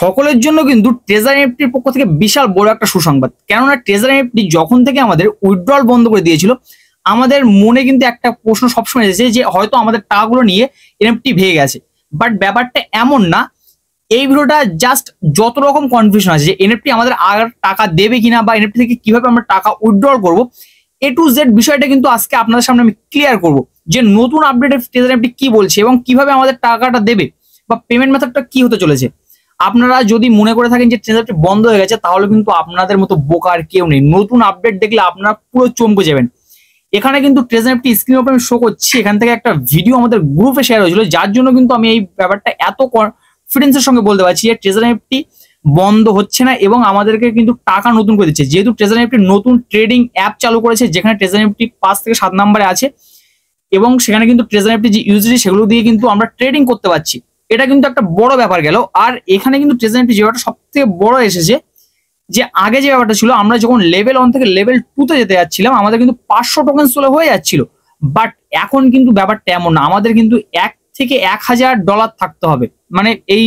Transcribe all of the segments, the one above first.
সকলের জন্য কিন্তু ট্রেজার এনএফটির পক্ষ থেকে বিশাল বড় একটা সুসংবাদ। কেননা ট্রেজার এনএফটি যখন থেকে আমাদের উইথড্রল বন্ধ করে দিয়েছিল, আমাদের মনে কিন্তু একটা প্রশ্ন সবসময় এসেছে যে হয়তো আমাদের টাকাগুলো নিয়ে এনএফটি ভেঙে গেছে। বাট ব্যাপারটা এমন না। এই ভিডিওটা জাস্ট যত রকম কনফিউশন আছে যে এনএফটি আমাদের আর টাকা দেবে কিনা বা এনএফটি থেকে কিভাবে আমরা টাকা উইথড্রল করব, এ টু জেড বিষয়টা কিন্তু আজকে আপনাদের সামনে আমি ক্লিয়ার করব যে নতুন আপডেটে ট্রেজার এনএফটি কি বলছে এবং কিভাবে আমাদের টাকাটা দেবে বা পেমেন্ট মেথডটা কি হতে চলেছে। আপনারা যদি মনে করে থাকেন যে ট্রেজার এনএফটি বন্ধ হয়ে গেছে, তাহলে কিন্তু আপনাদের মতো বোকা আর কেউ নেই। নতুন আপডেট দেখলে আপনারা পুরো চমকে যাবেন। এখানে কিন্তু ট্রেজার এনএফটি স্ক্রিনের উপর আমি শো করছি, এখান থেকে একটা ভিডিও আমাদের গ্রুপে শেয়ার হয়েছিল, যার জন্য কিন্তু আমি এই ব্যাপারটা এত কনফিডেন্সের সঙ্গে বলতে পারছি যে ট্রেজার এনএফটি বন্ধ হচ্ছে না এবং আমাদেরকে কিন্তু টাকা নতুন করে দিচ্ছে। যেহেতু ট্রেজার এনএফটি নতুন ট্রেডিং অ্যাপ চালু করেছে, যেখানে ট্রেজার এনএফটি 5 থেকে 7 নম্বরে আছে এবং সেখানে কিন্তু ট্রেজার এনএফটি যে ইউজিডি সেগুলো দিয়ে কিন্তু আমরা ট্রেডিং করতে পারছি। এটা কিন্তু একটা বড় ব্যাপার গেল। আর এখানে কিন্তু ট্রেজার এনএফটি যে ব্যাপারটা সব থেকে বড় এসেছে, যে আগে যে ব্যাপারটা ছিল, আমরা যখন লেভেল 1 থেকে লেভেল 2 তে যেতে যাচ্ছিলাম আমাদের কিন্তু 500 টোকেন সোলে হয়ে যাচ্ছিল। বাট এখন কিন্তু ব্যাপারটা এমন না, আমাদের কিন্তু 1 থেকে 1000 ডলার থাকতে হবে। মানে এই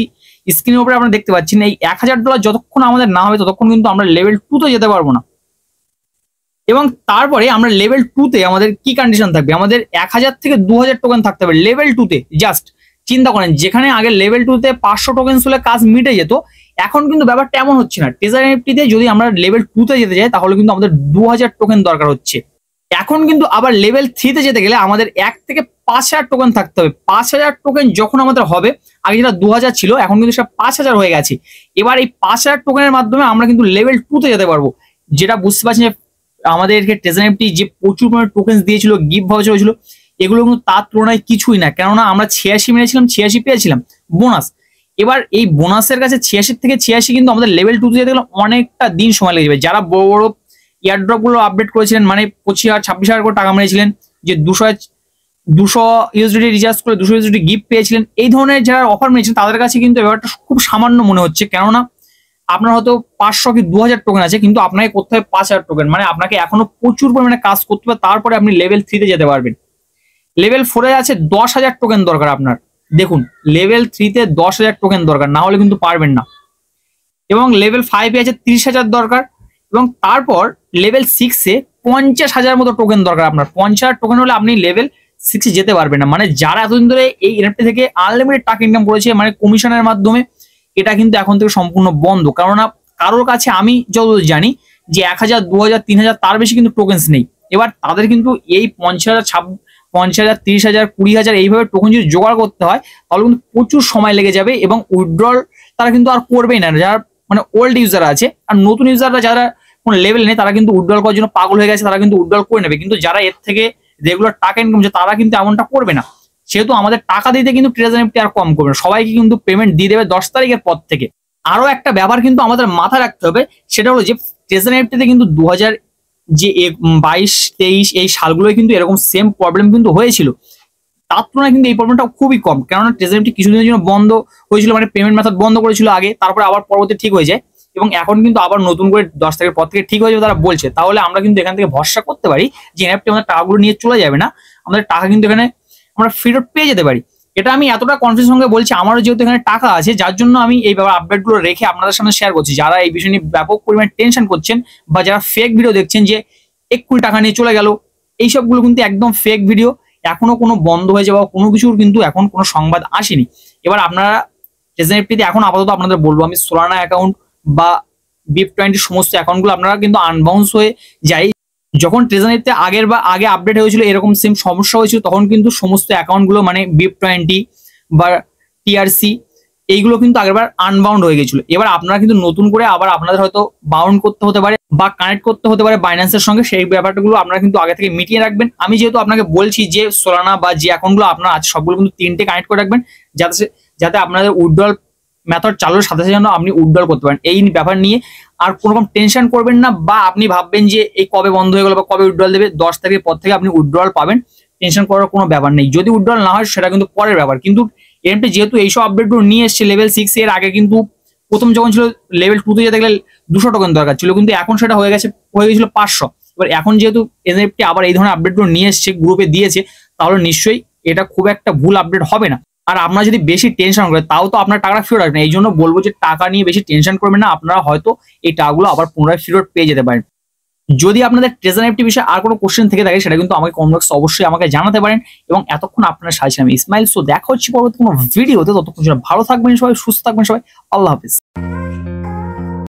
স্ক্রিনের উপরে আপনারা দেখতে পাচ্ছেন, এই 1000 ডলার যতক্ষণ আমাদের না হবে ততক্ষণ কিন্তু আমরা লেভেল 2 তে যেতে পারবো না। এবং তারপরে আমরা লেভেল 2 তে আমাদের কি কন্ডিশন থাকবে, আমাদের 1000 থেকে 2000 টোকেন থাকতে হবে লেভেল 2 তে। জাস্ট চিন্তা করেন, যেখানে আগে লেভেল 2 তে 500 টোকেন হলে কাজ মিটে যেত, এখন কিন্তু ব্যাপারটা এমন হচ্ছে না। ট্রেজার এনএফটি তে যদি আমরা লেভেল 2 তে যেতে যাই তাহলে কিন্তু আমাদের 2000 টোকেন দরকার হচ্ছে। এখন কিন্তু আবার লেভেল 3 তে যেতে গেলে আমাদের 1 থেকে 5000 টোকেন থাকতে হবে। 5000 টোকেন যখন আমাদের হবে, আগে যেটা 2000 ছিল এখন কিন্তু সেটা 5000 হয়ে গেছে। এবার এই 5000 টোকেনের মাধ্যমে আমরা কিন্তু লেভেল 2 তে যেতে পারবো। যেটা বুঝতে পারছেন যে আমাদেরকে ট্রেজার এনএফটি যে প্রচুর পরিমাণে টোকেন দিয়েছিল, গিফট ভাউচার হয়েছিল, এগুলো কিন্তু তার তুলনায় কিছুই না। কেননা আমরা 86 মেরেছিলাম, 86 পেয়েছিলাম বোনাস। এবার এই বোনাসের কাছে 86 থেকে 86 কিন্তু আমাদের লেভেল 2 তে যেতে গেলে অনেকটা দিন সময় লেগে যাবে। যারা বড় বড় এয়ারড্রপ গুলো আপডেট করেছিলেন, মানে 25,000 26,000 করে টাকা মেরেছিলেন, যে 200 ইউএসডি রিচার্জ করে 200 ইউএসডি গিফট পেয়েছিলেন, এই ধরনের যারা অফার মেরেছেন তাদের কাছে কিন্তু ব্যাপারটা খুব সামান্য মনে হচ্ছে। কেননা আপনার হয়তো 500 কি 2000 টোকেন আছে, কিন্তু আপনাকে করতে হবে 5000 টোকেন। মানে আপনাকে এখনো প্রচুর পরিমাণে কাজ করতে হবে, তারপরে আপনি লেভেল 3 তে যেতে পারবেন। লেভেল 4 এ আছে 10,000 টোকেন দরকার আপনার। দেখুন, লেভেল 3 তে 10,000 টোকেন দরকার, না হলে কিন্তু পারবেন না। এবং লেভেল 5 এ আছে 30,000 দরকার। এবং তারপর লেভেল 6 এ 50,000 মতো টোকেন দরকার আপনার। 50,000 টোকেন হলে আপনি লেভেল 6 এ যেতে পারবেন না। মানে যারা এতদিন ধরে এই এনএফটি থেকে আনলিমিটেড টাকা ইনকাম করেছে, মানে কমিশনের মাধ্যমে, এটা কিন্তু এখন থেকে সম্পূর্ণ বন্ধ। কেননা কারোর কাছে আমি যতদূর জানি যে 1000, 2000, 3000 তার বেশি কিন্তু টোকেন্স নেই। এবার তাদের কিন্তু এই 50,000, 50,000, 30,000, 20,000 এইভাবে টোকেন যদি জোগাড় করতে হয় তাহলে কিন্তু প্রচুর সময় লেগে যাবে এবং উইথড্রল তারা কিন্তু আর করবেই না। যারা মানে ওল্ড ইউজার আছে, আর নতুন ইউজাররা যারা কোনো লেভেল নেই তারা কিন্তু উইথড্রল করার জন্য পাগল হয়ে গেছে, তারা কিন্তু উইথড্রল করে নেবে। কিন্তু যারা এর থেকে রেগুলার টাকা ইনকাম করছে তারা কিন্তু এমনটা করবে না। সেহেতু আমাদের টাকা দিতে কিন্তু ট্রেজার এনএফটি আর কম করবে না, সবাইকে কিন্তু পেমেন্ট দিয়ে দেবে 10 তারিখের পর থেকে। আরো একটা ব্যাপার কিন্তু আমাদের মাথায় রাখতে হবে, সেটা হলো যে ট্রেজার এনএফটিতে কিন্তু 2022-23 এই সালগুলোয় কিন্তু এরকম সেম প্রবলেম কিন্তু হয়েছিল। তার তুলনায় কিন্তু এই প্রবলেমটা খুবই কম। কেননা ট্রেজার এনএফটি কিছুদিনের জন্য বন্ধ হয়েছিল, মানে পেমেন্ট মেথড বন্ধ করেছিল আগে, তারপরে আবার পরবর্তী ঠিক হয়ে যায় এবং এখন কিন্তু আবার নতুন করে 10 তারিখের পর থেকে ঠিক হয়ে যাবে তারা বলছে। তাহলে আমরা কিন্তু এখান থেকে ভরসা করতে পারি যে এনএফটি আমাদের টাকাগুলো নিয়ে চলে যাবে না, আমাদের টাকা কিন্তু এখানে আমরা ফেরত পেয়ে যেতে পারি। এটা আমি এতটা কনফিডেন্স সঙ্গে বলছি, আমারও যেহেতু এখানে টাকা আছে, যার জন্য আমি এই ব্যাপার আপডেটগুলো রেখে আপনাদের সামনে শেয়ার করছি। যারা এই বিষয় নিয়ে ব্যাপক পরিমাণে টেনশন করছেন বা যারা ফেক ভিডিও দেখছেন যে 1 কোটি টাকা নিয়ে চলে গেল, এই সবগুলো কিন্তু একদম ফেক ভিডিও। এখনো কোনো বন্ধ হয়ে যাওয়া কোনো কিছুর কিন্তু এখন কোনো সংবাদ আসেনি। এবার আপনারা ট্রেজার এনএফটিতে এখন আপাতত আপনাদের বলবো, আমি সোলানা অ্যাকাউন্ট বা BIP20 সমস্ত অ্যাকাউন্টগুলো আপনারা কিন্তু আনবাউন্স হয়ে যায়। যখন ট্রেজার এনএফটিতে আগে আপডেট হয়েছিল এরকম সেম সমস্যা হয়েছিল, তখন কিন্তু সমস্ত অ্যাকাউন্টগুলো মানে BIP20 বা TRC এইগুলো কিন্তু আগেরবার আনবাউন্ড হয়ে গেছিল। এবার আপনারা কিন্তু নতুন করে আবার আপনাদের হয়তো বাউন্ড করতে হতে পারে বা কানেক্ট করতে হতে পারে বাইন্যান্সের সঙ্গে, সেই ব্যাপারগুলো আপনারা কিন্তু আগে থেকে মিটিয়ে রাখবেন। আমি যেহেতু আপনাকে বলছি যে সোলানা বা যে অ্যাকাউন্টগুলো আপনার আছে সবগুলো কিন্তু 3টে কানেক্ট করে রাখবেন, যাতে আপনাদের উইথড্রল মেথড চালুর সাথে সাথে যেন আপনি উইথড্রল করতে পারেন। এই ব্যাপার নিয়ে আর কোনো রকম টেনশন করবেন না, বা আপনি ভাববেন যে এই কবে বন্ধ হয়ে গেল বা কবে উইথড্রল দেবে, 10 তারিখের পর থেকে আপনি উইথড্রল পাবেন, টেনশন করার কোনো ব্যাপার নেই। যদি উইথড্রল না হয় সেটা কিন্তু পরের ব্যাপার। কিন্তু এনএফটি যেহেতু এইসব আপডেটগুলো নিয়ে এসছে লেভেল 6 এর আগে, কিন্তু প্রথম যখন ছিল লেভেল 2 তে যেতে গেলে 200 টোকেন দরকার ছিল, কিন্তু এখন সেটা হয়ে গেছিল 500। এবার এখন যেহেতু এনএফটি আবার এই ধরনের আপডেটগুলো নিয়ে এসছে, গ্রুপে দিয়েছে, তাহলে নিশ্চয়ই এটা খুব একটা ভুল আপডেট হবে না। আর আপনারা যদি বেশি টেনশন করেন তাও তো আপনার টাকাটা ফেরত আসবে না। এই জন্য বলবো যে টাকা নিয়ে বেশি টেনশন করবেন না, আপনারা হয়তো এই টাকাগুলো আবার পুনরায় ফেরত পেয়ে যেতে পারেন। যদি আপনাদের ট্রেজার এফডি বিষয়ে আর কোনো কোশ্চেন থেকে থাকে সেটা কিন্তু আমাকে কমেন্ট বক্সে অবশ্যই আমাকে জানাতে পারেন। এবং এতক্ষণ আপনারা সাথে আমি ইসমাইল। সো দেখা হচ্ছে পরবর্তী কোনো ভিডিওতে, ততক্ষণ ভালো থাকবেন সবাই, সুস্থ থাকবেন সবাই, আল্লাহ হাফিজ।